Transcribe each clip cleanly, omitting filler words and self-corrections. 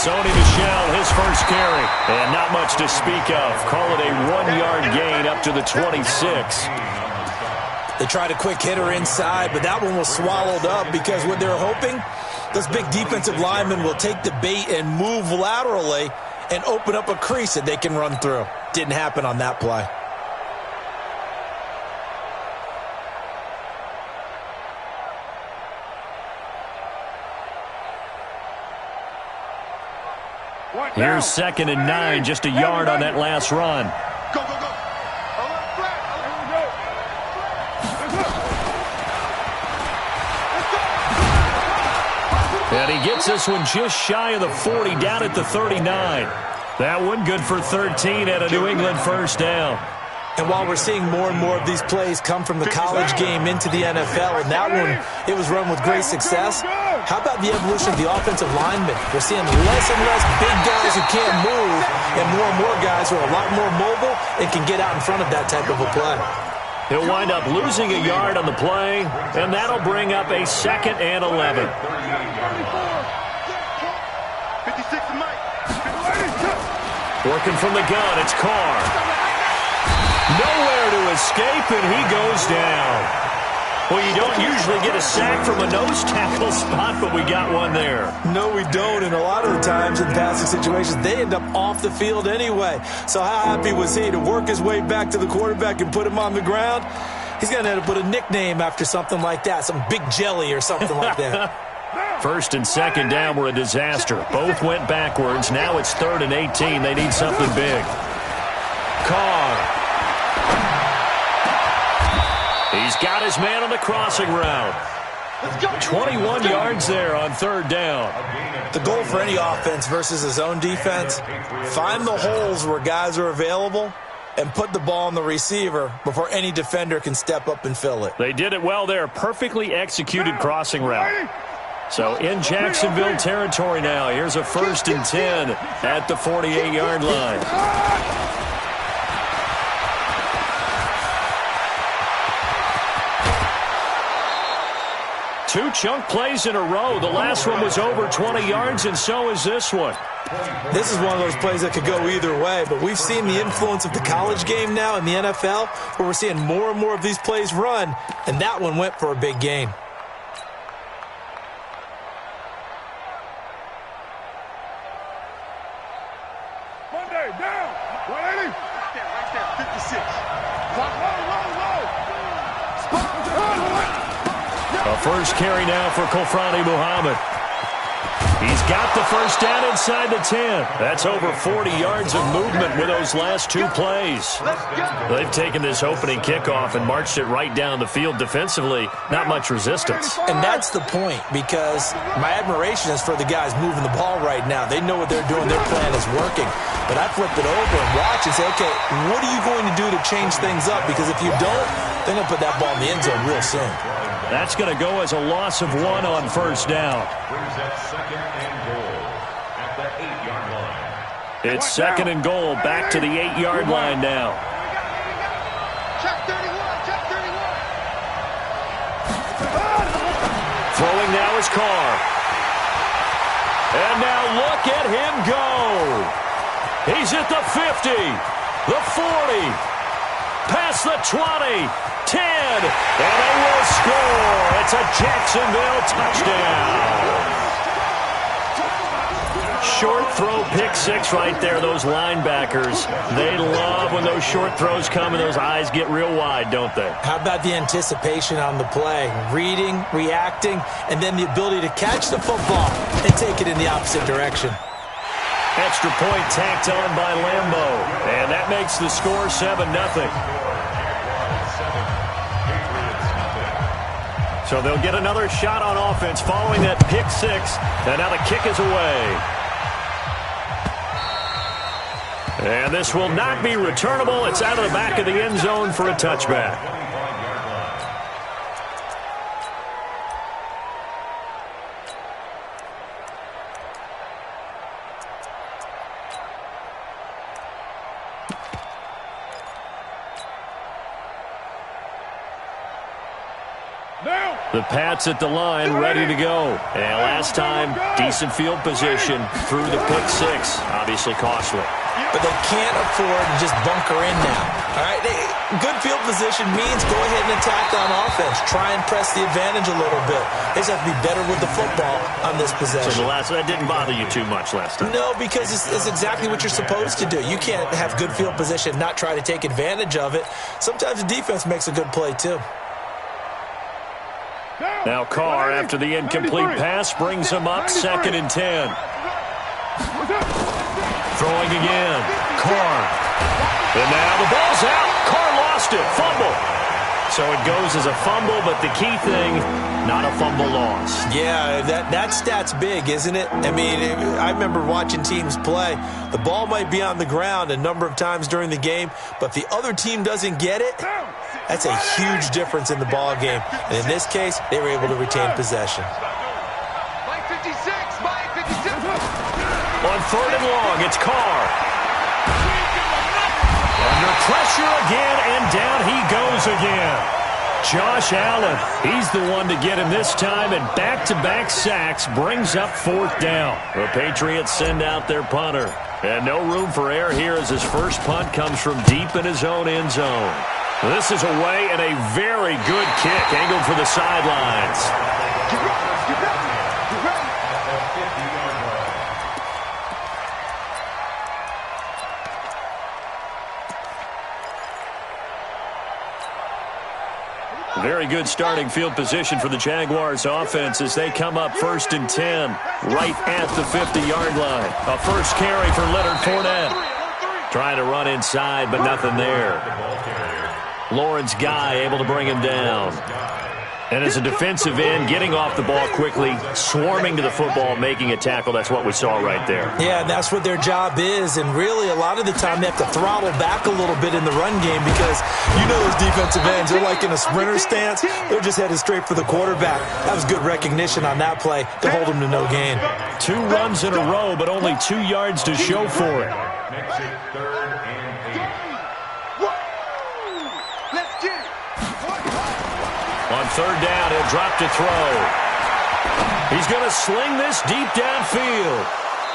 Sony Michel, his first carry, and not much to speak of. Call it a 1-yard gain up to the 26. They tried a quick hitter inside, but that one was swallowed up because what they're hoping, those big defensive linemen will take the bait and move laterally and open up a crease that they can run through. Didn't happen on that play. Here's 2nd and 9, just a yard on that last run. Go, go, go. And he gets this one just shy of the 40, down at the 39. That one good for 13 at a New England first down. And while we're seeing more and more of these plays come from the college game into the NFL, and that one, it was run with great success, how about the evolution of the offensive linemen? We're seeing less and less big guys who can't move, and more guys who are a lot more mobile and can get out in front of that type of a play. He'll wind up losing a yard on the play, and that'll bring up a 2nd and 11. Working from the gun, it's Carr. Nowhere to escape, and he goes down. Well, you don't usually get a sack from a nose tackle spot, but we got one there. No, we don't, and a lot of the times in passing situations, they end up off the field anyway. So how happy was he to work his way back to the quarterback and put him on the ground? He's going to end up with a nickname after something like that, some Big Jelly or something like that. 1st and 2nd down were a disaster. Both went backwards. Now it's 3rd and 18. They need something big. Carr. He's got his man on the crossing route. 21 yards there on 3rd down. The goal for any offense versus his own defense, find the holes where guys are available and put the ball on the receiver before any defender can step up and fill it. They did it well there. Perfectly executed crossing route. So in Jacksonville territory now. Here's a 1st and 10 at the 48-yard line. Two chunk plays in a row. The last one was over 20 yards, and so is this one. This is one of those plays that could go either way, but we've seen the influence of the college game now in the NFL, where we're seeing more and more of these plays run, and that one went for a big gain. Monday, down, 180. Right there, 56. A first carry now for Kofrani Muhammad. He's got the first down inside the 10. That's over 40 yards of movement with those last two plays. They've taken this opening kickoff and marched it right down the field defensively. Not much resistance. And that's the point, because my admiration is for the guys moving the ball right now. They know what they're doing. Their plan is working. But I flip it over and watch and say, okay, what are you going to do to change things up? Because if you don't, they're going to put that ball in the end zone real soon. That's going to go as a loss of 1 on first down. It's 2nd and goal, back to the 8-yard line now. Throwing now is Carr. And now look at him go. He's at the 50, the 40, past the 20, 10, and they will score. It's a Jacksonville touchdown. Short throw, pick six right there. Those linebackers, they love when those short throws come and those eyes get real wide, don't they? How about the anticipation on the play? Reading, reacting, and then the ability to catch the football and take it in the opposite direction. Extra point tacked on by Lambo, and that makes the score 7-0. So they'll get another shot on offense following that pick six, and now the kick is away. And this will not be returnable. It's out of the back of the end zone for a touchback. The Pats at the line, ready to go. And last time, decent field position through the pick six. Obviously costly. But they can't afford to just bunker in now. All right, good field position means go ahead and attack on offense. Try and press the advantage a little bit. They just have to be better with the football on this possession. So that didn't bother you too much last time? No, because it's exactly what you're supposed to do. You can't have good field position and not try to take advantage of it. Sometimes the defense makes a good play, too. Now Carr, after the incomplete pass, brings him up 2nd and 10. Throwing again. Carr. And now the ball's out. Carr lost it. Fumble. So it goes as a fumble, but the key thing, not a fumble loss. Yeah, that stat's big, isn't it? I mean, I remember watching teams play. The ball might be on the ground a number of times during the game, but if the other team doesn't get it, that's a huge difference in the ball game. And in this case, they were able to retain possession. On 3rd and long, it's Carr. Under pressure again, and down he goes again. Josh Allen, he's the one to get him this time, and back-to-back sacks brings up 4th down. The Patriots send out their punter. And no room for error here as his first punt comes from deep in his own end zone. This is away and a very good kick angled for the sidelines. Very good starting field position for the Jaguars offense as they come up 1st and 10, right at the 50-yard line. A first carry for Leonard Fournette. Trying to run inside, but nothing there. Lawrence Guy able to bring him down. And as a defensive end, getting off the ball quickly, swarming to the football, making a tackle. That's what we saw right there. Yeah, and that's what their job is. And really, a lot of the time, they have to throttle back a little bit in the run game because you know those defensive ends, they're like in a sprinter stance. They're just headed straight for the quarterback. That was good recognition on that play to hold him to no gain. 2 runs in a row, but only 2 yards to show for it. On 3rd down, he'll drop to throw. He's going to sling this deep downfield.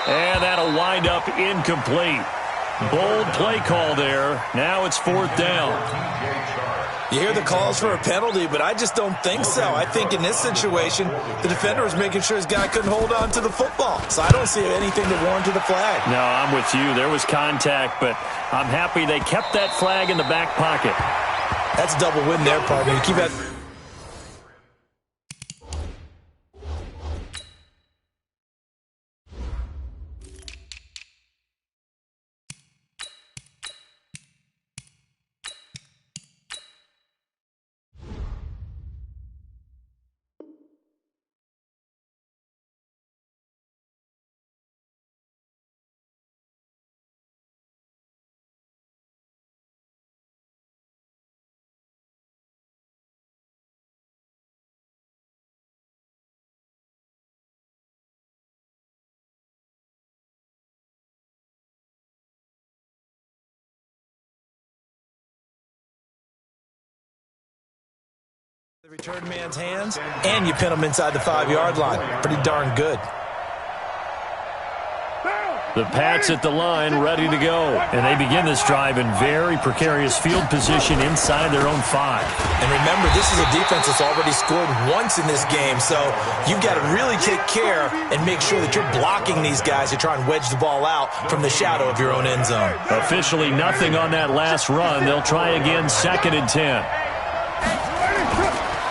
And that'll wind up incomplete. Bold play call there. Now it's 4th down. You hear the calls for a penalty, but I just don't think so. I think in this situation, the defender was making sure his guy couldn't hold on to the football. So I don't see anything that warranted the flag. No, I'm with you. There was contact, but I'm happy they kept that flag in the back pocket. That's a double win there, partner. You keep that. The return man's hands, and you pin him inside the 5-yard line. Pretty darn good. The Pats at the line, ready to go. And they begin this drive in very precarious field position inside their own 5. And remember, this is a defense that's already scored once in this game, so you've got to really take care and make sure that you're blocking these guys to try and wedge the ball out from the shadow of your own end zone. Officially nothing on that last run. They'll try again 2nd and 10.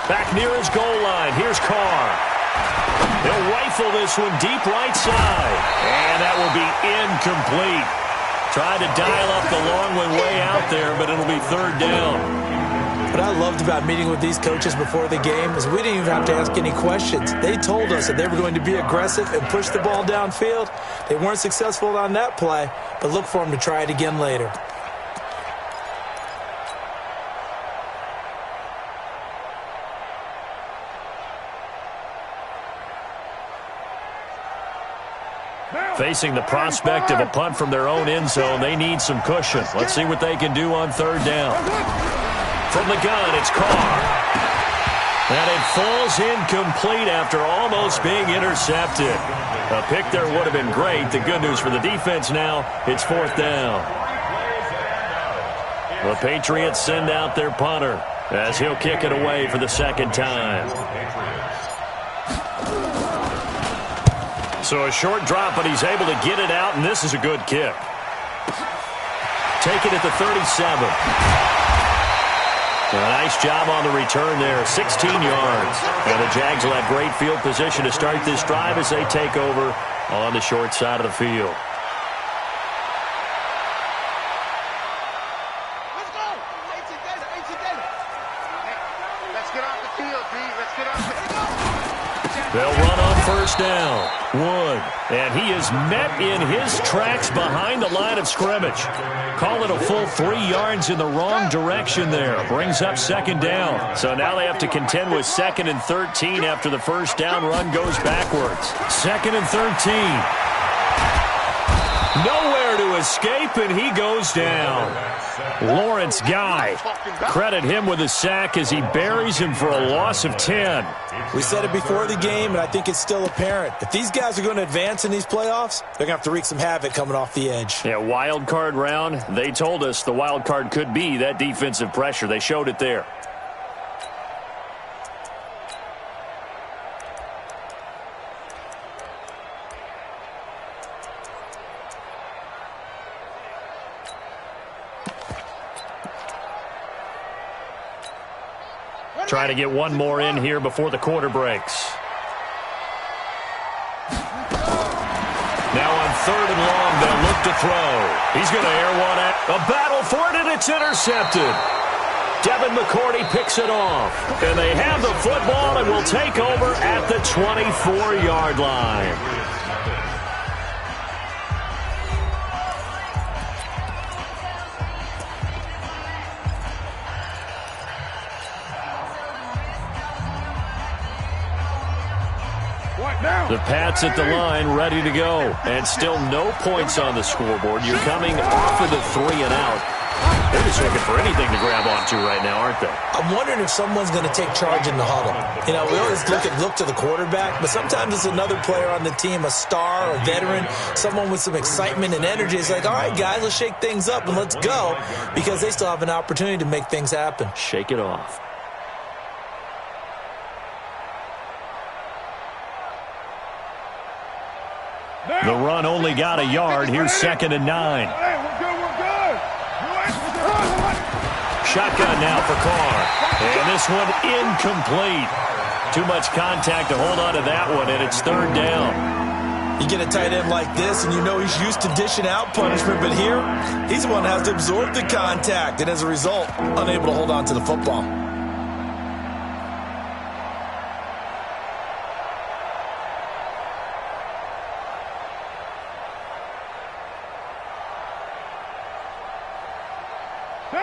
Back near his goal line. Here's Carr. He'll rifle this one deep right side. And that will be incomplete. Tried to dial up the long one way out there, but it'll be 3rd down. What I loved about meeting with these coaches before the game is we didn't even have to ask any questions. They told us that they were going to be aggressive and push the ball downfield. They weren't successful on that play, but look for them to try it again later. Facing the prospect of a punt from their own end zone, they need some cushion. Let's see what they can do on 3rd down. From the gun, it's Carr. And it falls incomplete after almost being intercepted. A pick there would have been great. The good news for the defense now, it's 4th down. The Patriots send out their punter as he'll kick it away for the 2nd time. So a short drop, but he's able to get it out, and this is a good kick. Take it at the 37. A nice job on the return there, 16 yards. And the Jags will have great field position to start this drive as they take over on the short side of the field. Let's go. 18 days. Let's get off the field, B. Let's get off the field. They'll run on 1st down. Wood. And he is met in his tracks behind the line of scrimmage. Call it a full 3 yards in the wrong direction there. Brings up 2nd down. So now they have to contend with 2nd and 13 after the 1st down run goes backwards. 2nd and 13. Nowhere to escape, and he goes down. Lawrence Guy. Credit him with a sack as he buries him for a loss of 10. We said it before the game, and I think it's still apparent. If these guys are going to advance in these playoffs, they're going to have to wreak some havoc coming off the edge. Yeah, wild card round. They told us the wild card could be that defensive pressure. They showed it there. Trying to get one more in here before the quarter breaks. Now on 3rd and long, they'll look to throw. He's going to air one at a battle for it, and it's intercepted. Devin McCourty picks it off. And they have the football and will take over at the 24-yard line. The Pats at the line, ready to go. And still no points on the scoreboard. You're coming off of the 3 and out. They're just looking for anything to grab onto right now, aren't they? I'm wondering if someone's going to take charge in the huddle. You know, we always look to the quarterback, but sometimes it's another player on the team, a star, a veteran, someone with some excitement and energy. It's like, all right, guys, let's shake things up and let's go, because they still have an opportunity to make things happen. Shake it off. The run only got a yard. Here's 2nd and 9. Shotgun now for Carr. And this one incomplete. Too much contact to hold on to that one, and it's 3rd down. You get a tight end like this, and you know he's used to dishing out punishment, but here, he's the one that has to absorb the contact, and as a result, unable to hold on to the football.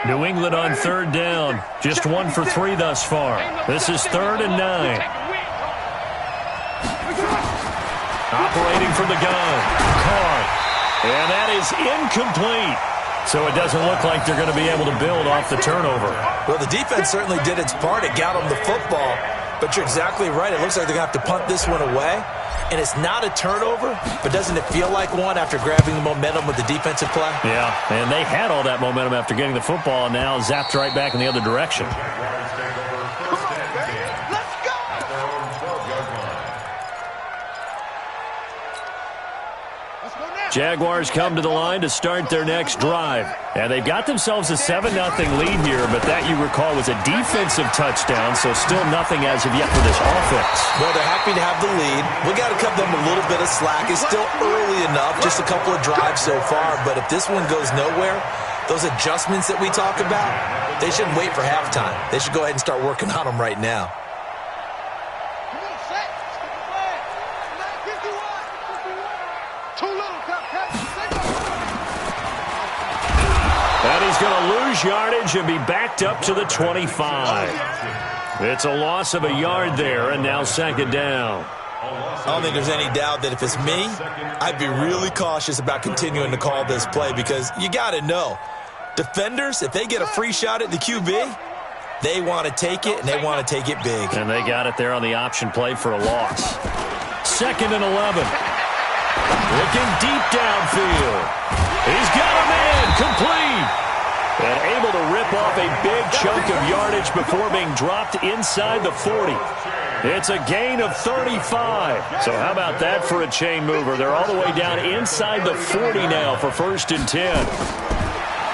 New England on 3rd down. Just 1 for 3 thus far. This is 3rd and 9. Operating from the gun. Carr. And that is incomplete. So it doesn't look like they're going to be able to build off the turnover. Well, the defense certainly did its part. It got them the football. But you're exactly right. It looks like they're going to have to punt this one away. And it's not a turnover, but doesn't it feel like one after grabbing the momentum with the defensive play? Yeah, and they had all that momentum after getting the football, and now zapped right back in the other direction. Jaguars come to the line to start their next drive. And they've got themselves a 7-0 lead here, but that, you recall, was a defensive touchdown, so still nothing as of yet for this offense. Well, they're happy to have the lead. We got to cut them a little bit of slack. It's still early enough, just a couple of drives so far, but if this one goes nowhere, those adjustments that we talk about, they shouldn't wait for halftime. They should go ahead and start working on them right now. And he's going to lose yardage and be backed up to the 25. It's a loss of a yard there, and now 2nd down. I don't think there's any doubt that if it's me, I'd be really cautious about continuing to call this play, because you got to know, defenders, if they get a free shot at the QB, They want to take it, and they want to take it big. And they got it there on the option play for a loss. 2nd and 11. Looking deep downfield. He's got a man complete. And able to rip off a big chunk of yardage before being dropped inside the 40. It's a gain of 35. So how about that for a chain mover? They're all the way down inside the 40 now for 1st and 10.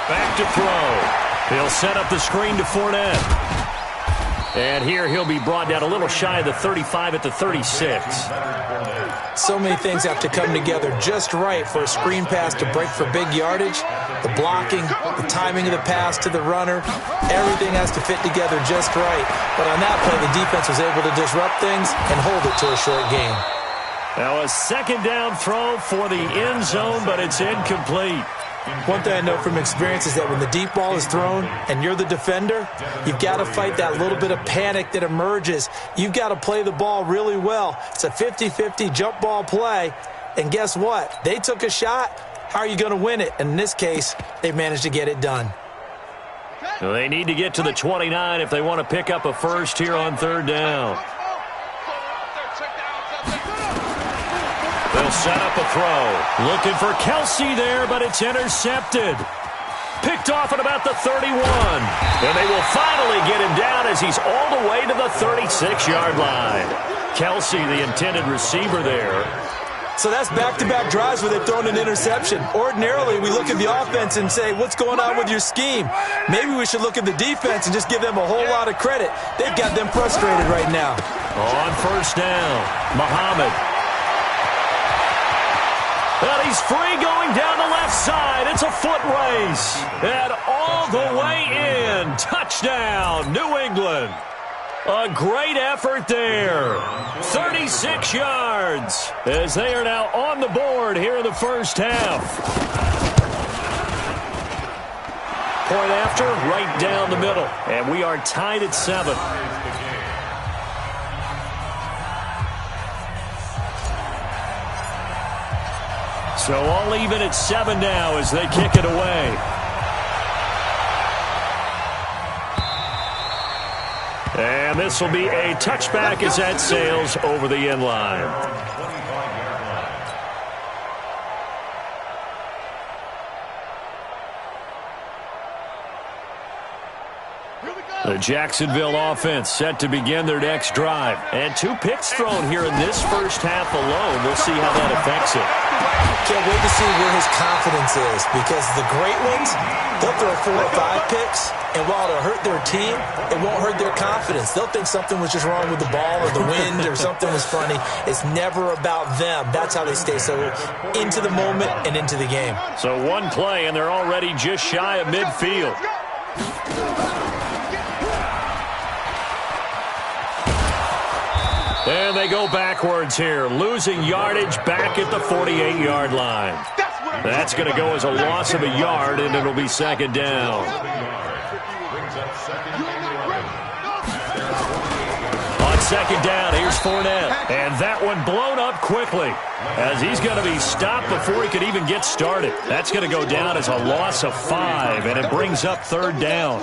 Back to throw. He'll set up the screen to Fournette. And here he'll be brought down a little shy of the 35 at the 36. So many things have to come together just right for a screen pass to break for big yardage. The blocking, the timing of the pass to the runner, everything has to fit together just right. But on that play, the defense was able to disrupt things and hold it to a short gain. Now a 2nd down throw for the end zone, but it's incomplete. One thing I know from experience is that when the deep ball is thrown and you're the defender, you've got to fight that little bit of panic that emerges. You've got to play the ball really well. It's a 50-50 jump ball play, and guess what? They took a shot. How are you going to win it? And in this case, they managed to get it done. Well, they need to get to the 29 if they want to pick up a first here on 3rd down. They'll set up a throw. Looking for Kelsey there, but it's intercepted. Picked off at about the 31. And they will finally get him down as he's all the way to the 36-yard line. Kelsey, the intended receiver there. So that's back-to-back drives where they've thrown an interception. Ordinarily, we look at the offense and say, what's going on with your scheme? Maybe we should look at the defense and just give them a whole lot of credit. They've got them frustrated right now. On 1st down, Muhammad. And he's free going down the left side. It's a foot race. And all the way in. Touchdown, New England. A great effort there. 36 yards as they are now on the board here in the 1st half. Point after, right down the middle. And we are tied at 7. So all even at 7 now as they kick it away. And this will be a touchback as that sails over the end line. The Jacksonville offense set to begin their next drive. And 2 picks thrown here in this 1st half alone. We'll see how that affects it. Can't wait to see where his confidence is, because the great ones, they'll throw 4 or 5 picks, and while it'll hurt their team, it won't hurt their confidence. They'll think something was just wrong with the ball or the wind or something was funny. It's never about them. That's how they stay so into the moment and into the game. So 1 play, and they're already just shy of midfield. And they go backwards here, losing yardage back at the 48-yard line. That's going to go as a loss of a yard, and it'll be 2nd down. On 2nd down, here's Fournette. And that one blown up quickly as he's going to be stopped before he could even get started. That's going to go down as a loss of 5, and it brings up 3rd down.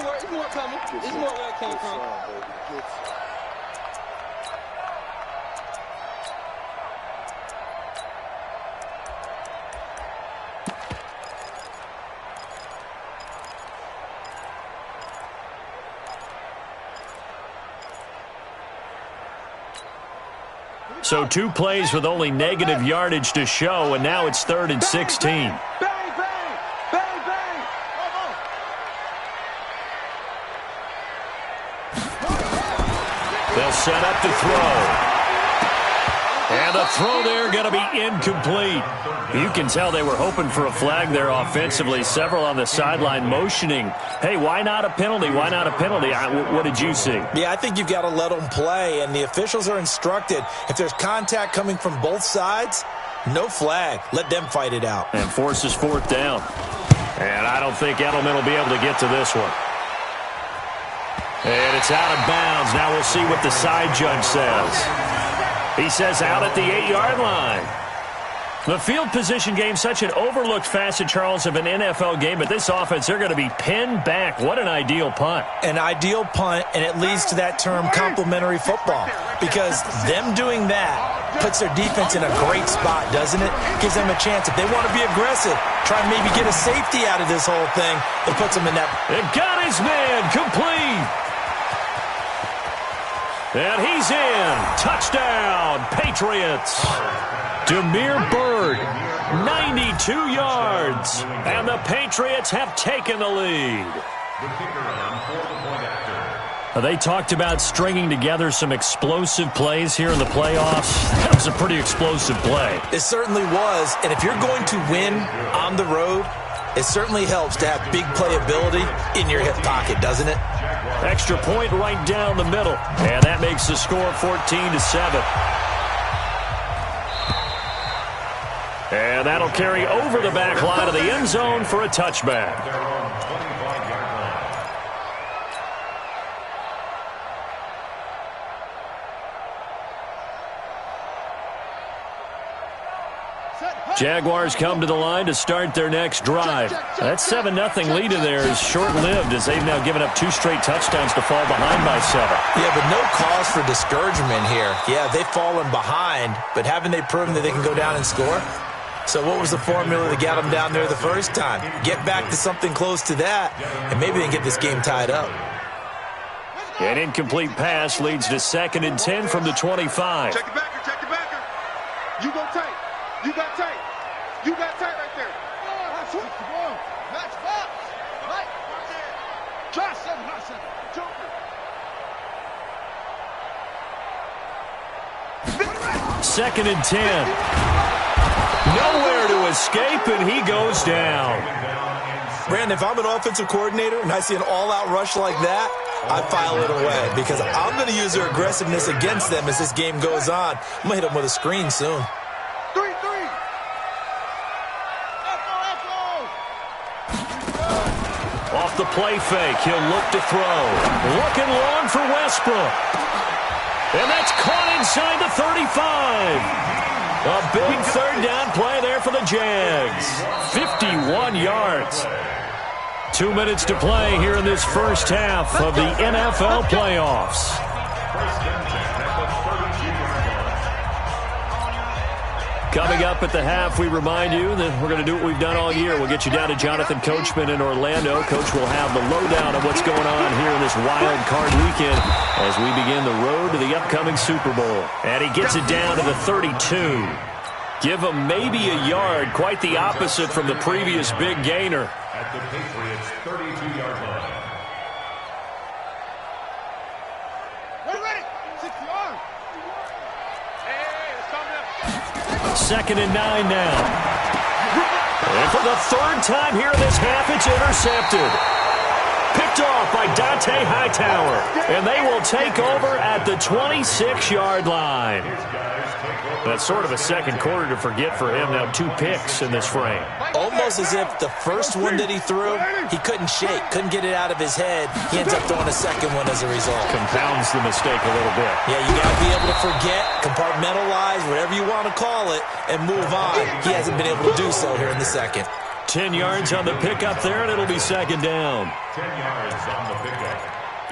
So 2 plays with only negative yardage to show, and now it's 3rd and 16. Bang, bang, bang, bang. They'll set up to throw. And the throw there going to be incomplete. You can tell they were hoping for a flag there offensively. Several on the sideline motioning, hey, why not a penalty? Why not a penalty? What did you see? Yeah, I think you've got to let them play, and the officials are instructed. If there's contact coming from both sides, no flag. Let them fight it out. And forces 4th down. And I don't think Edelman will be able to get to this one. And it's out of bounds. Now we'll see what the side judge says. He says out at the 8-yard line. The field position game, such an overlooked facet, Charles, of an NFL game, but this offense, they're going to be pinned back. What an ideal punt. An ideal punt, and it leads to that term complementary football, because them doing that puts their defense in a great spot, doesn't it? Gives them a chance. If they want to be aggressive, try and maybe get a safety out of this whole thing, it puts them in that. It got his man complete. And he's in. Touchdown, Patriots. Demir Bird, 92 yards. And the Patriots have taken the lead. They talked about stringing together some explosive plays here in the playoffs. That was a pretty explosive play. It certainly was. And if you're going to win on the road, it certainly helps to have big playability in your hip pocket, doesn't it? Extra point right down the middle. And that makes the score 14-7. And that'll carry over the back line of the end zone for a touchback. Jaguars come to the line to start their next drive. That 7-0 lead in there is short-lived as they've now given up 2 straight touchdowns to fall behind by 7. Yeah, but no cause for discouragement here. Yeah, they've fallen behind, but haven't they proven that they can go down and score? So what was the formula that got them down there the first time? Get back to something close to that, and maybe they can get this game tied up. An incomplete pass leads to 2nd and 10 from the 25. Check the backer, check the backer. You go tight. You got tight. You got tight right there. Match box. Right. Try 7, not 7. Second and 10. Nowhere to escape, and he goes down. Brandon, if I'm an offensive coordinator and I see an all-out rush like that, I file it away because I'm going to use their aggressiveness against them as this game goes on. I'm going to hit them with a screen soon. 3. Off the play fake, he'll look to throw. Looking long for Westbrook. And that's caught inside the 35. A big 3rd down play there for the Jags. 51 yards. 2 minutes to play here in this first half of the NFL playoffs. Coming up at the half, we remind you that we're going to do what we've done all year. We'll get you down to Jonathan Coachman in Orlando. Coach will have the lowdown of what's going on here in this wild card weekend as we begin the road to the upcoming Super Bowl. And he gets it down to the 32. Give him maybe a yard, quite the opposite from the previous big gainer. At the Patriots' 32-yard line. Ready. 60 yards. Hey, it's coming up. 2nd and 9 now. And for the 3rd time here in this half, it's intercepted. Picked off by Dante Hightower. And they will take over at the 26-yard line. That's sort of a second quarter to forget for him. Now 2 picks in this frame. Almost as if the first one that he threw, he couldn't shake, couldn't get it out of his head. He ends up throwing a second one as a result. Compounds the mistake a little bit. Yeah, you got to be able to forget, compartmentalize, whatever you want to call it, and move on. He hasn't been able to do so here in the second. 10 yards on the pickup there, and it'll be 2nd down. 10 yards on the pickup.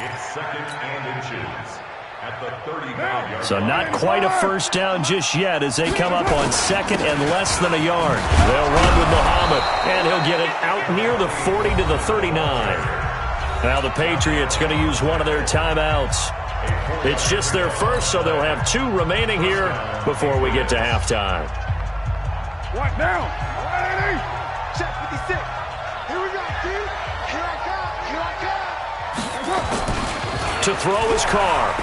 It's 2nd and inches. At the 39-yard So not quite a first down just yet as they come up on 2nd and less than a yard. They'll run with Muhammad, and he'll get it out near the 40 to the 39. Now the Patriots going to use one of their timeouts. It's just their first, so they'll have 2 remaining here before we get to halftime. What now? Ready? Check 56. Here we go, dude. Here I come. To throw his car.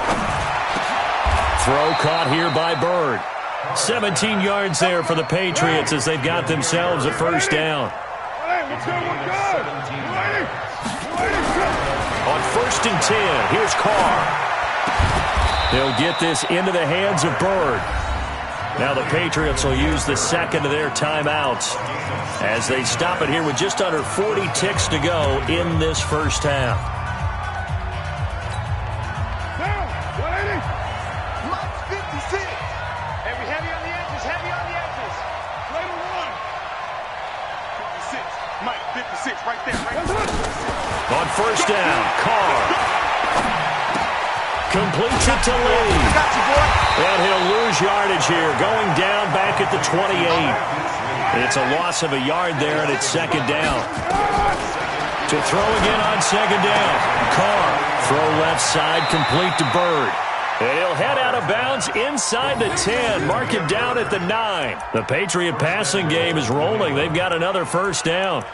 Throw caught here by Bird. 17 yards there for the Patriots as they've got themselves a first down. On 1st and 10, here's Carr. They'll get this into the hands of Bird. Now the Patriots will use the second of their timeouts as they stop it here with just under 40 ticks to go in this first half. 56 right there. On first down, Carr completes it to Lee. Got you, boy. And he'll lose yardage here, going down back at the 28. It's a loss of a yard there, and it's second down. To throw again on second down. Carr, throw left side, complete to Bird. And he'll head out of bounds inside the 10. Mark him down at the 9. The Patriot passing game is rolling. They've got another first down.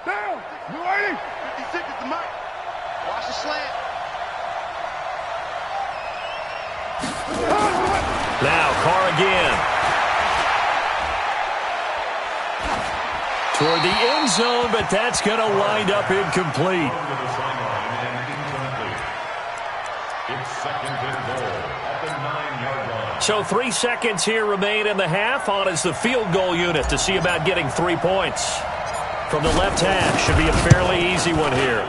Down. You ready? 56 is the mic. Watch the slant. Now Carr again. Toward the end zone, but that's going to wind up incomplete. It's second and goal at the 9-yard line. So 3 seconds here remain in the half. On is the field goal unit to see about getting 3 points. From the left half, should be a fairly easy one here.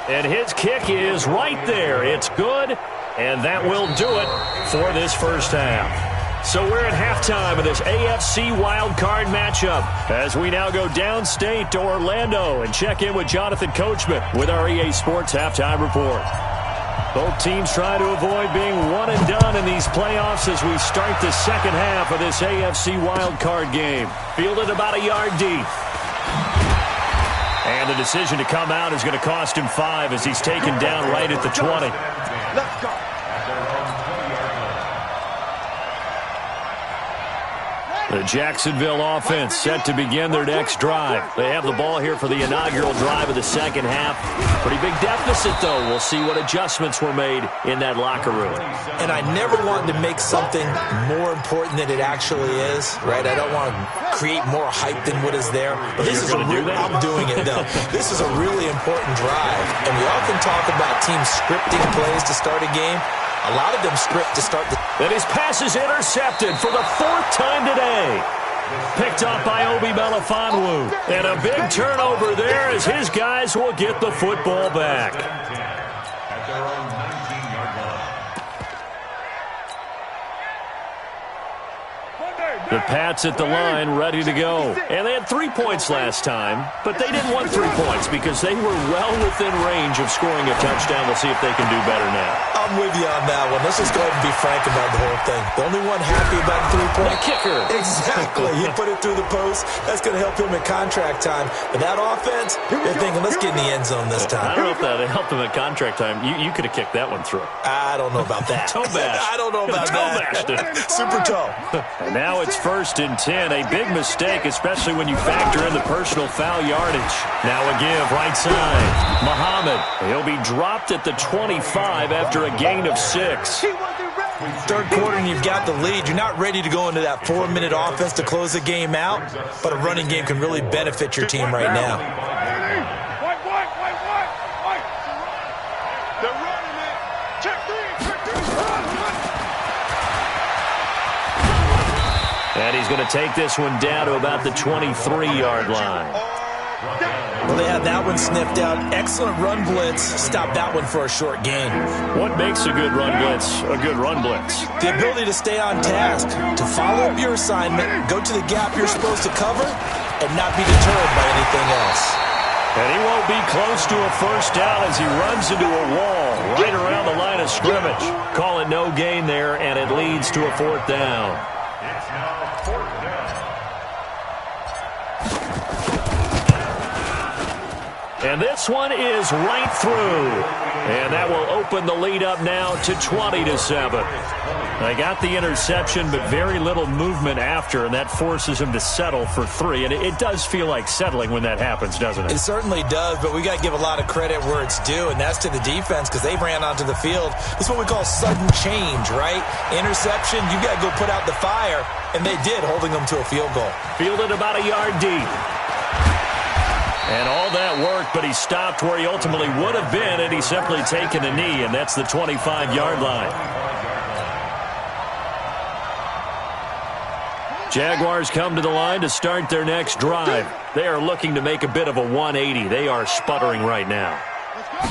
And his kick is right there. It's good, and that will do it for this first half. So we're at halftime of this AFC wildcard matchup as we now go downstate to Orlando and check in with Jonathan Coachman with our EA Sports Halftime Report. Both teams try to avoid being one and done in these playoffs as we start the second half of this AFC wildcard game. Fielded about a yard deep. And the decision to come out is going to cost him 5 as he's taken down right at the 20. Let's go. The Jacksonville offense set to begin their next drive. They have the ball here for the inaugural drive of the second half. Pretty big deficit, though. We'll see what adjustments were made in that locker room. And I never wanted to make something more important than it actually is, right? I don't want to create more hype than what is there. But this is I'm doing it, though. This is a really important drive. And we often talk about teams scripting plays to start a game. A lot of them script to start the... And his pass is intercepted for the 4th time today. Picked up by Obi Melifonwu. And a big turnover there as his guys will get the football back. At their own 19-yard line. The Pats at the line ready to go. And they had 3 points last time, but they didn't want 3 points because they were well within range of scoring a touchdown. We'll see if they can do better now. I'm with you on that one. Let's just go ahead and be frank about the whole thing. The only one happy about the 3-point... The kicker. Exactly. He put it through the post. That's going to help him at contract time. But that offense, they're thinking, let's get in the end zone this time. I don't know if that helped him at contract time. You could have kicked that one through. I don't know about that. Toe bash. I don't know about that. Toe bashed it. Super toe. And now it's 1st and 10. A big mistake, especially when you factor in the personal foul yardage. Now a give right side. Muhammad. He'll be dropped at the 25 after a gain of 6. Third quarter and you've got the lead. You're not ready to go into that 4-minute offense to close the game out, but a running game can really benefit your team right now. They're running, man. Check 3. And he's going to take this one down to about the 23-yard line. Well, they had that one sniffed out. Excellent run blitz. Stop that one for a short gain. What makes a good run blitz a good run blitz? The ability to stay on task, to follow up your assignment, go to the gap you're supposed to cover, and not be deterred by anything else. And he won't be close to a first down as he runs into a wall right around the line of scrimmage. Call it no gain there, and it leads to a 4th down. It's now 4th down. And this one is right through. And that will open the lead up now to 20-7. They got the interception, but very little movement after, and that forces him to settle for 3. And it does feel like settling when that happens, doesn't it? It certainly does, but we got to give a lot of credit where it's due, and that's to the defense because they ran onto the field. It's what we call sudden change, right? Interception, you got to go put out the fire, and they did, holding them to a field goal. Fielded about a yard deep. And all that worked, but he stopped where he ultimately would have been had he simply taken a knee, and that's the 25-yard line. Jaguars come to the line to start their next drive. They are looking to make a bit of a 180. They are sputtering right now.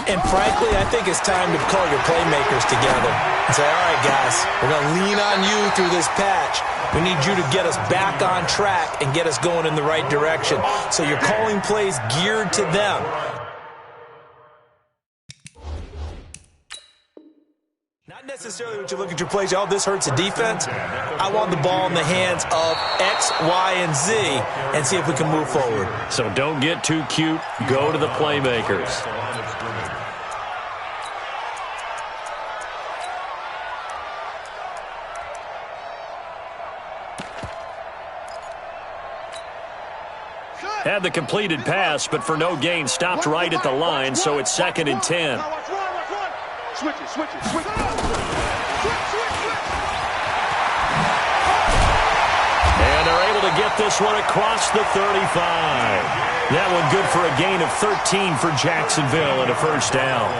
And frankly, I think it's time to call your playmakers together. and say, all right, guys, we're going to lean on you through this patch. We need you to get us back on track and get us going in the right direction. So you're calling plays geared to them. Not necessarily when you look at your plays, oh, this hurts the defense. I want the ball in the hands of X, Y, and Z and see if we can move forward. So don't get too cute. Go to the playmakers. Had the completed pass, but for no gain, stopped right at the line, so it's 2nd and 10. Switch it, switch it, switch it. And they're able to get this one across the 35. That one good for a gain of 13 for Jacksonville and a first down.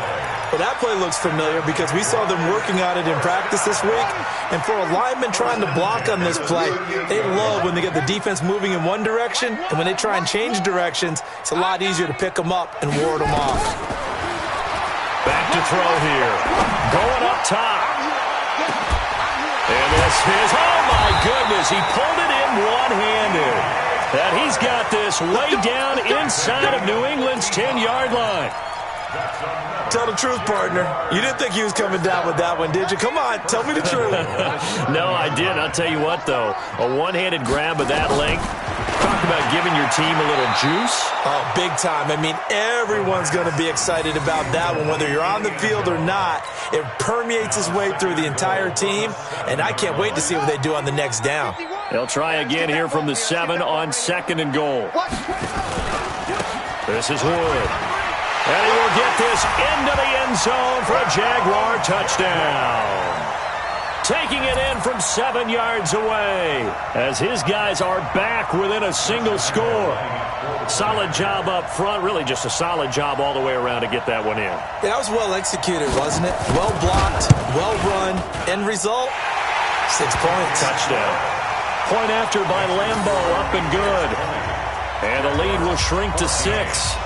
Well, that play looks familiar because we saw them working on it in practice this week. And for a lineman trying to block on this play, they love when they get the defense moving in one direction. And when they try and change directions, it's a lot easier to pick them up and ward them off. Back to throw here. Going up top. And this is, oh my goodness, he pulled it in one-handed. And he's got this way down inside of New England's 10-yard line. Tell the truth, partner. You didn't think he was coming down with that one, did you? Come on, tell me the truth. No, I didn't. I'll tell you what, though. A one-handed grab of that length. Talk about giving your team a little juice. Oh, big time. I mean, everyone's going to be excited about that one, whether you're on the field or not. It permeates its way through the entire team, and I can't wait to see what they do on the next down. They'll try again here from the 7 on 2nd and goal. This is Wood. And he will get this into the end zone for a Jaguar touchdown. Taking it in from 7 yards away as his guys are back within a single score. Solid job up front, really just a solid job all the way around to get that one in. Yeah, that was well executed, wasn't it? Well blocked, well run. End result, 6 points. Touchdown. Point after by Lambo, up and good. And the lead will shrink to 6.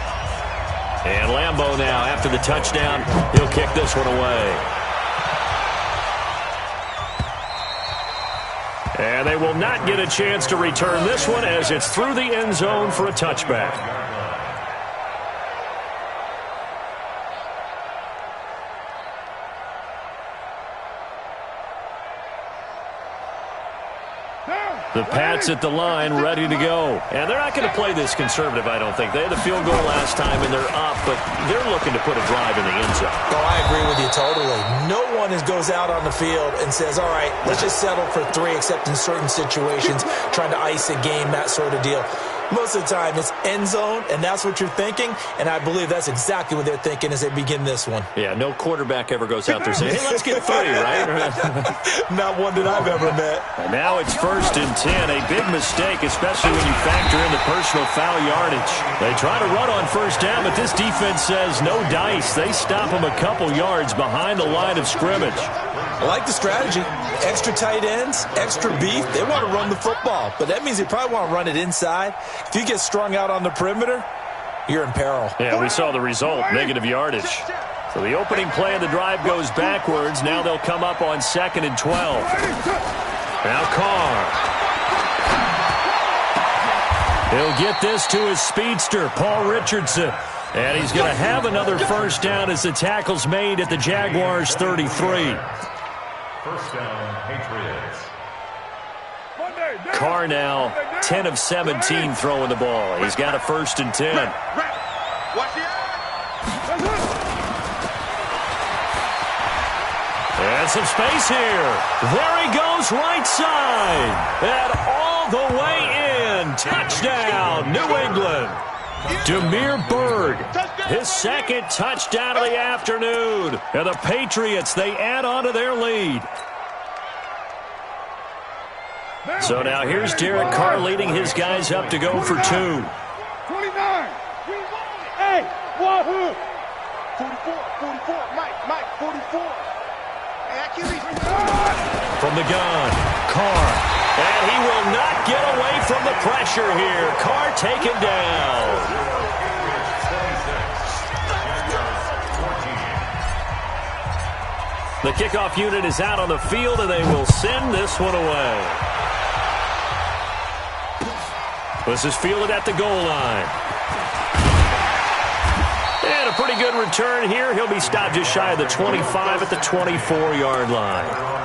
And Lambo now, after the touchdown, he'll kick this one away. And they will not get a chance to return this one as it's through the end zone for a touchback. The Pats at the line, ready to go. And they're not going to play this conservative, I don't think. They had the field goal last time, and they're up, but they're looking to put a drive in the end zone. Oh, I agree with you totally. No one goes out on the field and says, all right, let's just settle for 3, except in certain situations, trying to ice a game, that sort of deal. Most of the time, it's end zone, and that's what you're thinking, and I believe that's exactly what they're thinking as they begin this one. Yeah, no quarterback ever goes out there saying, hey, let's get 3, right? Not one that I've ever met. And now it's 1st and 10, a big mistake, especially when you factor in the personal foul yardage. They try to run on 1st down, but this defense says no dice. They stop them a couple yards behind the line of scrimmage. I like the strategy. Extra tight ends, extra beef. They want to run the football, but that means they probably want to run it inside. If you get strung out on the perimeter, you're in peril. Yeah, we saw the result, negative yardage. So the opening play of the drive goes backwards. Now they'll come up on 2nd and 12. Now Carr. He'll get this to his speedster, Paul Richardson. And he's going to have another first down as the tackle's made at the Jaguars' 33. First down, Patriots. Carr now 10 of 17 throwing the ball. He's got a 1st and 10. And some space here. There he goes right side. And all the way in. Touchdown, New England. Damiere Byrd, his 2nd touchdown of the afternoon. And the Patriots, they add on to their lead. So now here's Derek Carr leading his guys up to go for 2. 29. Hey, wahoo. 44, 44. Mike, 44. From the gun, Carr. And he will not get away from the pressure here. Carr taken down. The kickoff unit is out on the field, and they will send this one away. This is fielded at the goal line. And a pretty good return here. He'll be stopped just shy of the 25 at the 24-yard line.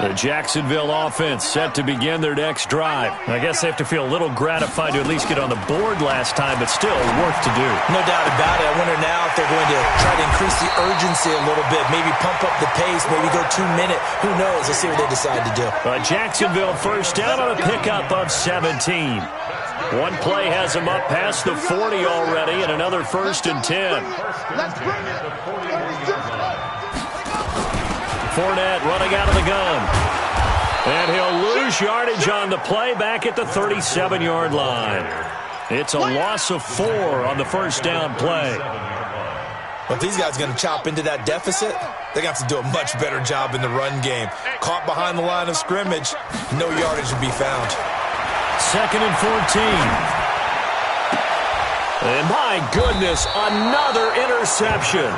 The Jacksonville offense set to begin their next drive. I guess they have to feel a little gratified to at least get on the board last time, but still work to do. No doubt about it. I wonder now if they're going to try to increase the urgency a little bit, maybe pump up the pace, maybe go 2-minute. Who knows? Let's see what they decide to do. Jacksonville first down on a pickup of 17. One play has them up past the 40 already, and another 1st and 10. Let's bring it. 36. Fournette running out of the gun. And he'll lose yardage on the play back at the 37-yard line. It's a loss of 4 on the first down play. But if these guys are going to chop into that deficit, they're going to have to do a much better job in the run game. Caught behind the line of scrimmage, no yardage would be found. 2nd and 14. And my goodness, another interception.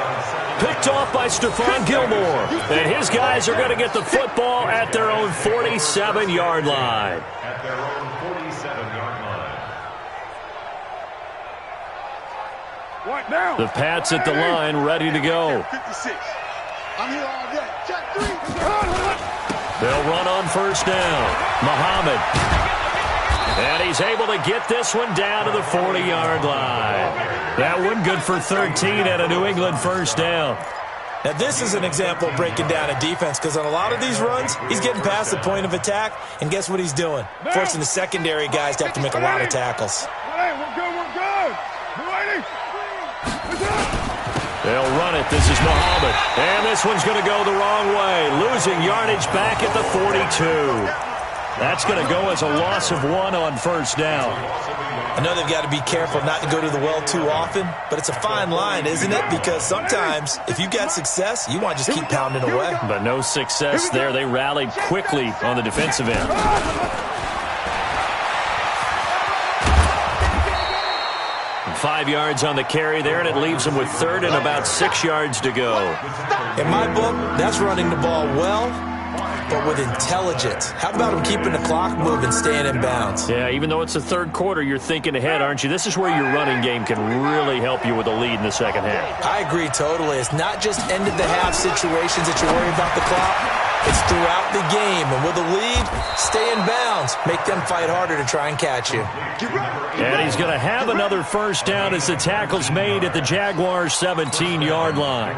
Picked off by Stephon Gilmore. And his guys are going to get the football at their own 47-yard line. At their own 47-yard line. What now? The Pats at the line, ready to go. 56. I'm here all day. Check 3. They'll run on first down. Muhammad. And he's able to get this one down to the 40-yard line. That one good for 13 and a New England first down. Now, this is an example of breaking down a defense because on a lot of these runs, he's getting past the point of attack, and guess what he's doing? Forcing the secondary guys to have to make a lot of tackles. Hey, we're good, we're good. They'll run it. This is Muhammad. And this one's going to go the wrong way, losing yardage back at the 42. That's going to go as a loss of 1 on first down. I know they've got to be careful not to go to the well too often, but it's a fine line, isn't it? Because sometimes, if you've got success, you want to just keep pounding away. But no success there. They rallied quickly on the defensive end. 5 yards on the carry there, and it leaves them with 3rd and about 6 yards to go. In my book, that's running the ball well, but with intelligence. How about them keeping the clock moving, staying in bounds? Yeah, even though it's the 3rd quarter, you're thinking ahead, aren't you? This is where your running game can really help you with a lead in the second half. I agree totally. It's not just end-of-the-half situations that you worry about the clock. It's throughout the game. And with a lead, stay in bounds. Make them fight harder to try and catch you. And he's going to have another first down as the tackle's made at the Jaguars' 17-yard line.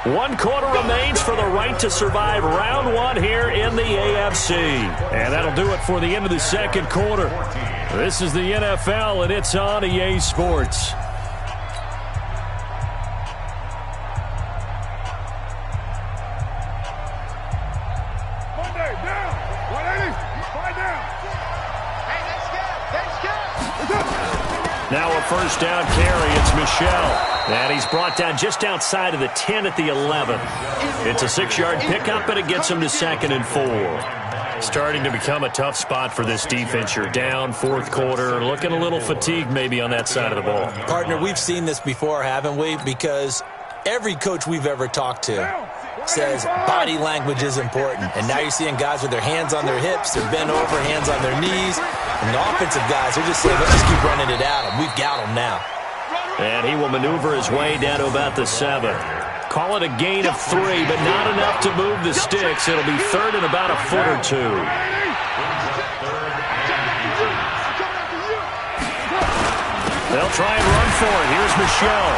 1 quarter remains for the right to survive round 1 here in the AFC. And that'll do it for the end of the 2nd quarter. This is the NFL, and it's on EA Sports. Monday, down. 180. 5 down. Hey, that's good. Now a first down carry. It's Michel. And he's brought down just outside of the 10 at the 11. It's a 6-yard pickup, and it gets him to 2nd and 4. Starting to become a tough spot for this defense. You're down 4th quarter, looking a little fatigued maybe on that side of the ball. Partner, we've seen this before, haven't we? Because every coach we've ever talked to says body language is important. And now you're seeing guys with their hands on their hips, they're bent over, hands on their knees. And the offensive guys are just saying, let's just keep running it at them. We've got them now. And he will maneuver his way down to about the 7. Call it a gain of 3, but not enough to move the sticks. It'll be 3rd and about a foot or 2. They'll try and run for it. Here's Michel.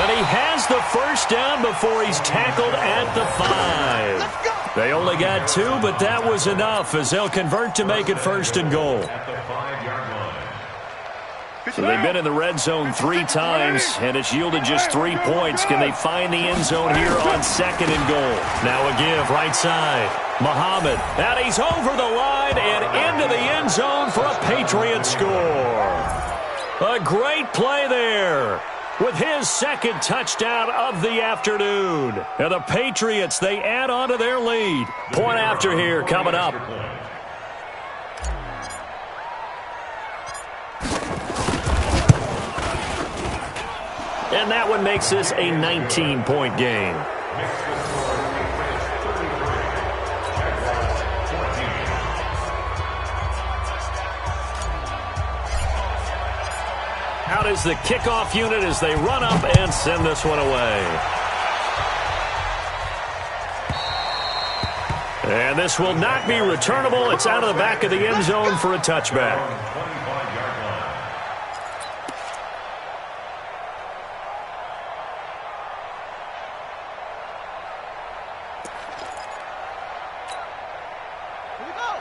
And he has the first down before he's tackled at the 5. They only got 2, but that was enough as they'll convert to make it 1st and goal. So they've been in the red zone 3 times, and it's yielded just 3 points. Can they find the end zone here on 2nd and goal? Now a give, right side. Muhammad, and he's over the line and into the end zone for a Patriot score. A great play there with his 2nd touchdown of the afternoon. And the Patriots, they add on to their lead. Point after here coming up. And that one makes this a 19-point game. Out is the kickoff unit as they run up and send this one away. And this will not be returnable. It's out of the back of the end zone for a touchback.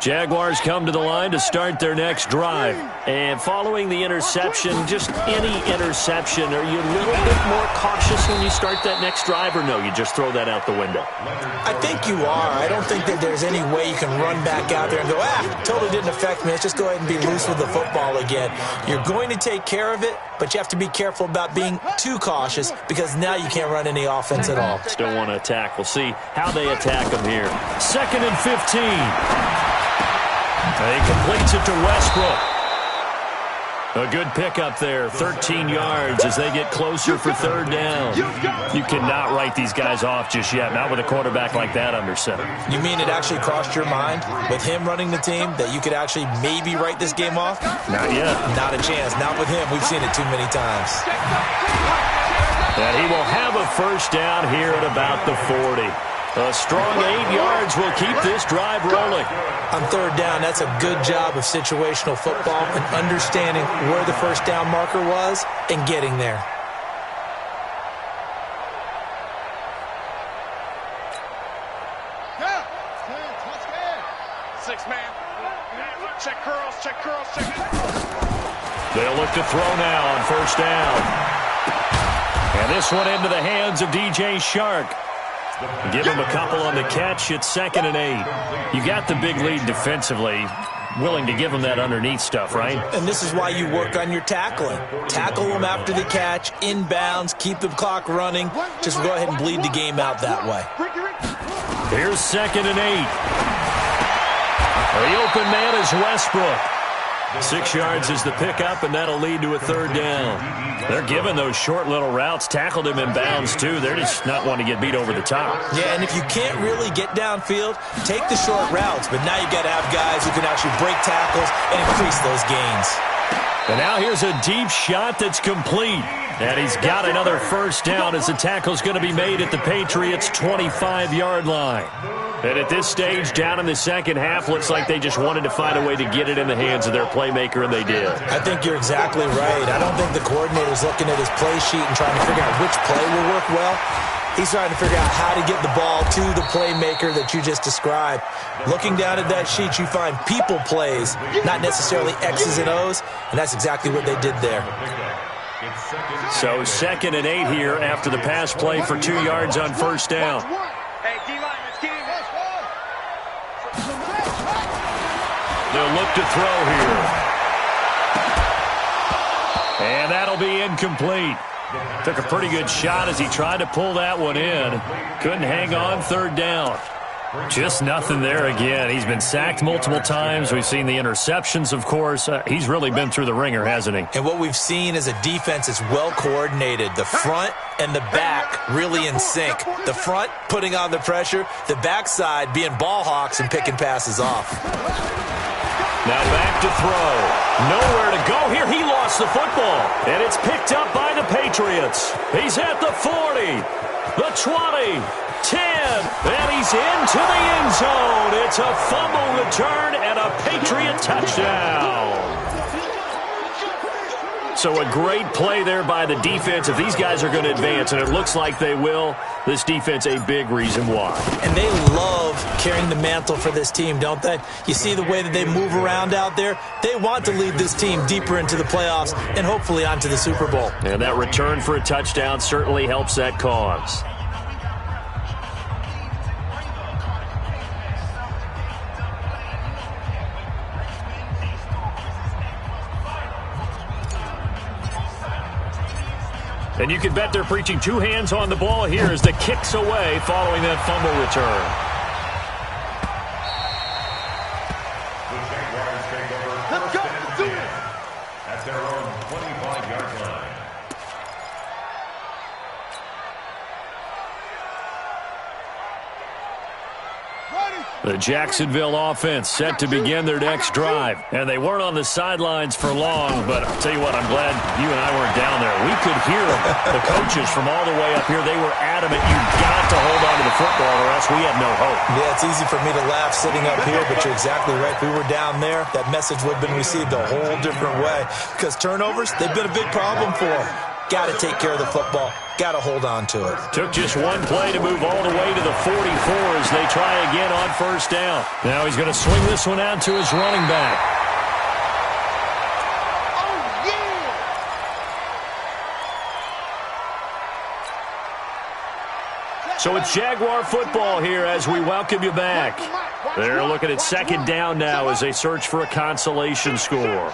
Jaguars come to the line to start their next drive. And following the interception, just any interception, are you a little bit more cautious when you start that next drive, or no, you just throw that out the window? I think you are. I don't think that there's any way you can run back out there and go, totally didn't affect me. Let's just go ahead and be loose with the football again. You're going to take care of it, but you have to be careful about being too cautious because now you can't run any offense at all. Still want to attack. We'll see how they attack them here. 2nd and 15. He completes it to Westbrook. A good pickup there, 13 yards as they get closer for 3rd down. You cannot write these guys off just yet, not with a quarterback like that under center. You mean it actually crossed your mind with him running the team that you could actually maybe write this game off? Not yet. Not a chance. Not with him. We've seen it too many times. And he will have a first down here at about the 40. A strong 8 yards will keep this drive rolling. On 3rd down, that's a good job of situational football and understanding where the first down marker was and getting there. Yeah. 6 man. Check curls, check curls, check. They'll look to throw now on 1st down. And this one into the hands of DJ Shark. Give him a couple on the catch. It's 2nd and 8. You got the big lead defensively. Willing to give him that underneath stuff, right? And this is why you work on your tackling. Tackle them after the catch, inbounds, keep the clock running. Just go ahead and bleed the game out that way. Here's 2nd and 8. The open man is Westbrook. 6 yards is the pickup, and that'll lead to a 3rd down. They're giving those short little routes. Tackled him in bounds, too. They're just not wanting to get beat over the top. Yeah, and if you can't really get downfield, take the short routes. But now you got to have guys who can actually break tackles and increase those gains. And now here's a deep shot that's complete. And he's got another first down as the tackle's going to be made at the Patriots' 25-yard line. And at this stage, down in the second half, looks like they just wanted to find a way to get it in the hands of their playmaker, and they did. I think you're exactly right. I don't think the coordinator's looking at his play sheet and trying to figure out which play will work well. He's trying to figure out how to get the ball to the playmaker that you just described. Looking down at that sheet, you find people plays, not necessarily X's and O's, and that's exactly what they did there. So 2nd and 8 here after the pass play for 2 yards on first down. Hey, D-line, it's game. They'll look to throw here. And that'll be incomplete. Took a pretty good shot as he tried to pull that one in. Couldn't hang on 3rd down. Just nothing there again. He's been sacked multiple times. We've seen the interceptions, of course. He's really been through the ringer, hasn't he? And what we've seen is a defense that's well coordinated. The front and the back really in sync. The front putting on the pressure. The backside being ball hawks and picking passes off. Now back to throw. Nowhere to go here. He lost the football. And it's picked up by the Patriots. He's at the 40, the 20, 10, and he's into the end zone. It's a fumble return and a Patriot touchdown. So a great play there by the defense. If these guys are going to advance, and it looks like they will, this defense a big reason why. And they love carrying the mantle for this team, don't they? You see the way that they move around out there? They want to lead this team deeper into the playoffs and hopefully onto the Super Bowl. And that return for a touchdown certainly helps that cause. And you can bet they're preaching 2 hands on the ball here as the kick's away following that fumble return. The Jaguars take over first and 10 at their own 25-yard line. The Jacksonville offense set to begin their next drive. And they weren't on the sidelines for long, but I'll tell you what, I'm glad you and I weren't down there. We could hear the coaches from all the way up here. They were adamant, you've got to hold on to the football or else we have no hope. Yeah, it's easy for me to laugh sitting up here, but you're exactly right. If we were down there, that message would have been received a whole different way. Because turnovers, they've been a big problem for them. Got to take care of the football. Got to hold on to it. Took just one play to move all the way to the 44 as they try again on first down. Now he's going to swing this one out to his running back. Oh, yeah! So it's Jaguar football here as we welcome you back. They're looking at second down now as they search for a consolation score.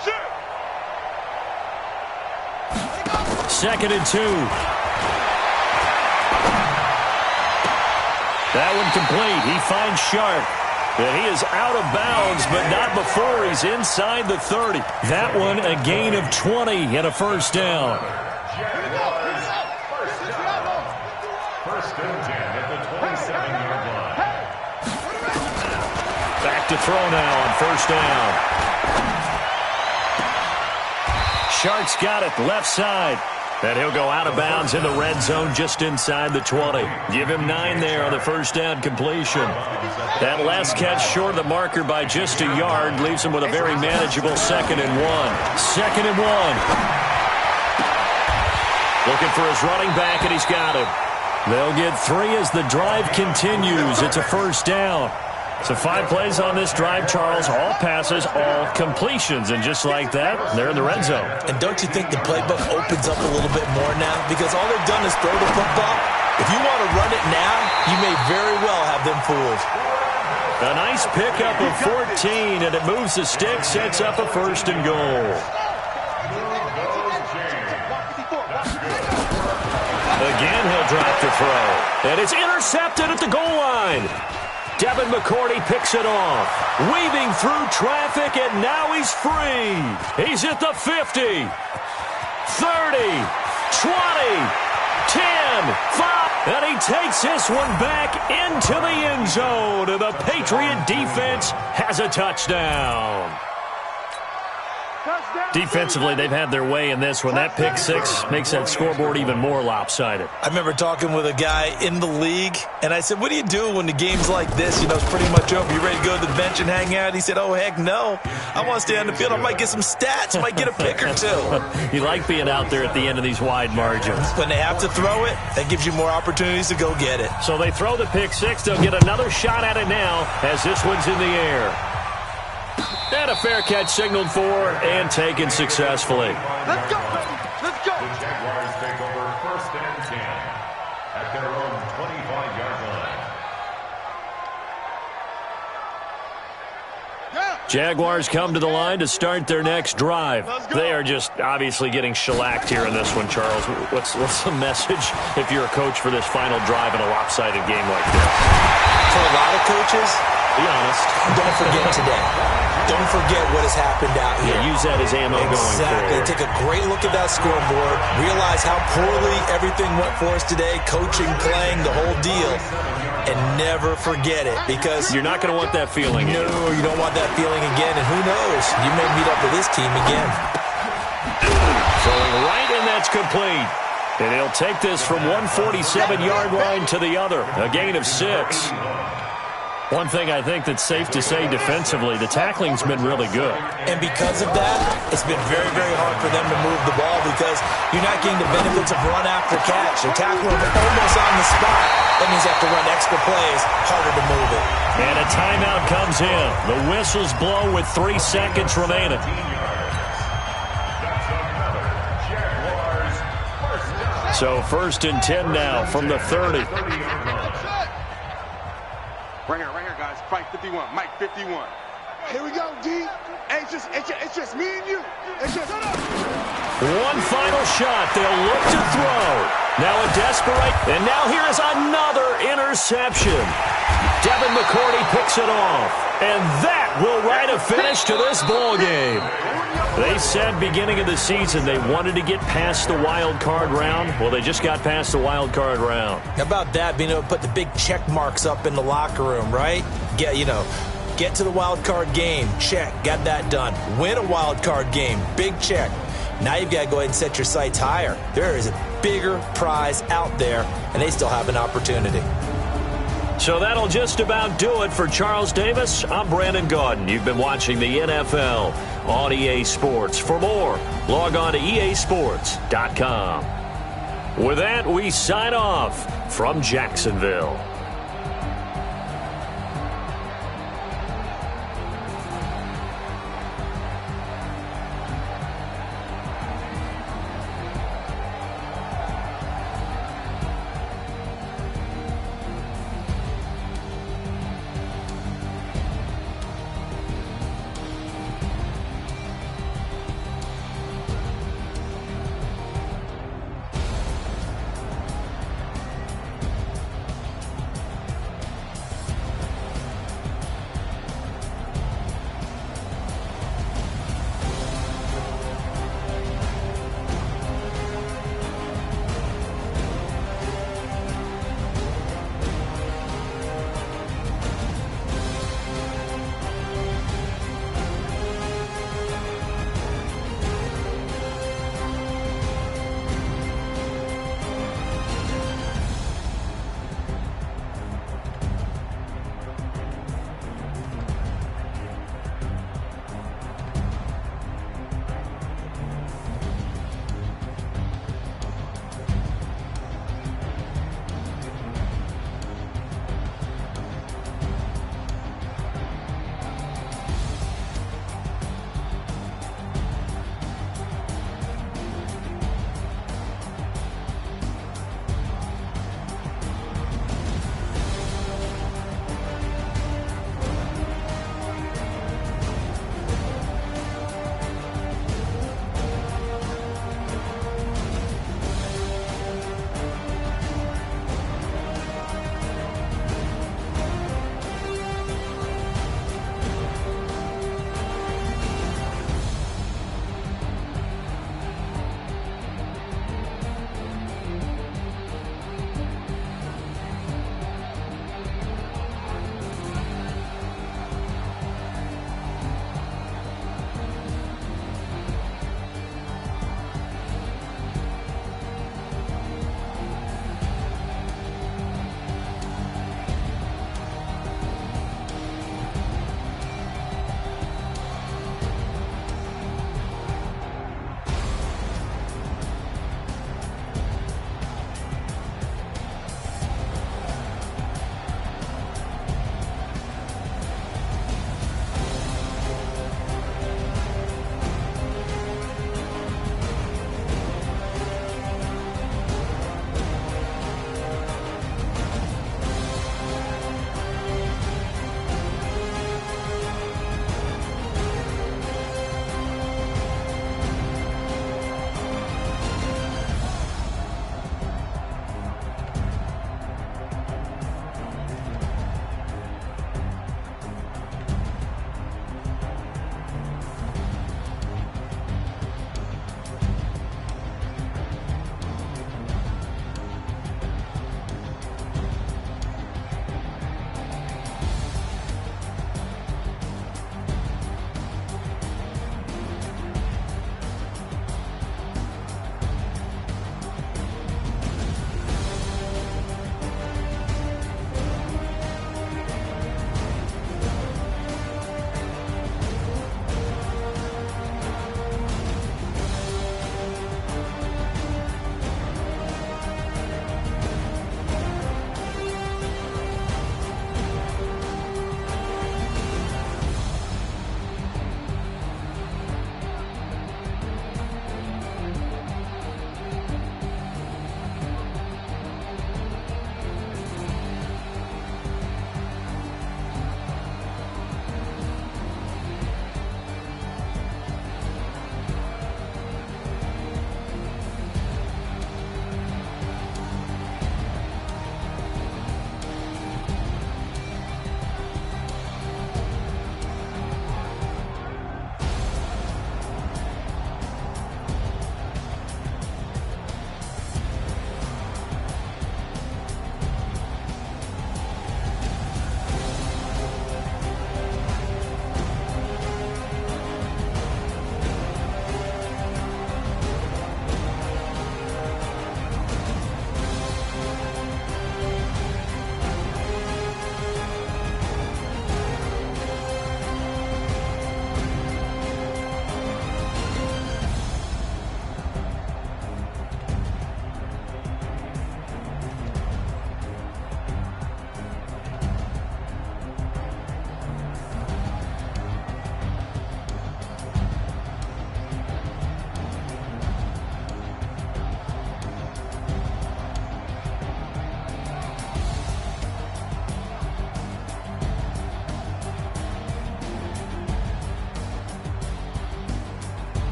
2nd and 2. That one complete. He finds Sharp. And he is out of bounds, but not before he's inside the 30. That one a gain of 20 and a first down. First and 10 at the 27-yard line. Back to throw now on first down. Sharp's got it left side. And he'll go out of bounds in the red zone just inside the 20. Give him 9 there on the first down completion. That last catch short of the marker by just a yard leaves him with a very manageable 2nd and 1. 2nd and 1. Looking for his running back, and he's got him. They'll get 3 as the drive continues. It's a first down. So 5 plays on this drive, Charles. All passes, all completions. And just like that, they're in the red zone. And don't you think the playbook opens up a little bit more now? Because all they've done is throw the football. If you want to run it now, you may very well have them fooled. A nice pickup of 14, and it moves the stick, sets up a first and goal. Again, he'll drop the throw. And it's intercepted at the goal line. Devin McCourty picks it off. Weaving through traffic, and now he's free. He's at the 50, 30, 20, 10, 5. And he takes this one back into the end zone. And the Patriot defense has a touchdown. Defensively, they've had their way in this one. That pick 6 makes that scoreboard even more lopsided. I remember talking with a guy in the league, and I said, what do you do when the game's like this? You know, it's pretty much over. You ready to go to the bench and hang out? He said, oh, heck no. I want to stay on the field. I might get some stats. I might get a pick or 2. You like being out there at the end of these wide margins. When they have to throw it, that gives you more opportunities to go get it. So they throw the pick 6. They'll get another shot at it now as this one's in the air. And a fair catch signaled for and taken successfully. Let's go, baby. Let's go. The Jaguars take over 1st and 10 at their own 25-yard line. Yeah. Jaguars come to the line to start their next drive. They are just obviously getting shellacked here in this one, Charles. What's the message if you're a coach for this final drive in a lopsided game like this? For a lot of coaches, be honest. Don't forget today. Don't forget what has happened out here. Yeah, use that as ammo going Exactly. forward. Take a great look at that scoreboard. Realize how poorly everything went for us today. Coaching, playing, the whole deal. And never forget it, because You're not going to want that feeling again. No, you don't want that feeling again. And who knows? You may meet up with this team again. Throwing right, and that's complete. And he'll take this from 147-yard line to the other. A gain of 6. One thing I think that's safe to say defensively, the tackling's been really good. And because of that, it's been very, very hard for them to move the ball because you're not getting the benefits of run after catch. They're tackling almost on the spot. That means they have to run extra plays, harder to move it. And a timeout comes in. The whistles blow with 3 seconds remaining. So 1st and 10 now from the 30. Right here, guys. Fight 51. Mike 51. Here we go, D. Hey, it's just me and you. It's just... One final shot. They'll look to throw. Now a desperate. And now here is another interception. Devin McCourty picks it off. And that will write a finish to this ball game. They said beginning of the season they wanted to get past the wild card round. Well, they just got past the wild card round. How about that, being able to put the big check marks up in the locker room, right? Get to the wild card game, check, got that done. Win a wild card game, big check. Now you've got to go ahead and set your sights higher. There is a bigger prize out there, and they still have an opportunity. So that'll just about do it for Charles Davis. I'm Brandon Gaudin. You've been watching the NFL on EA Sports. For more, log on to easports.com. With that, we sign off from Jacksonville.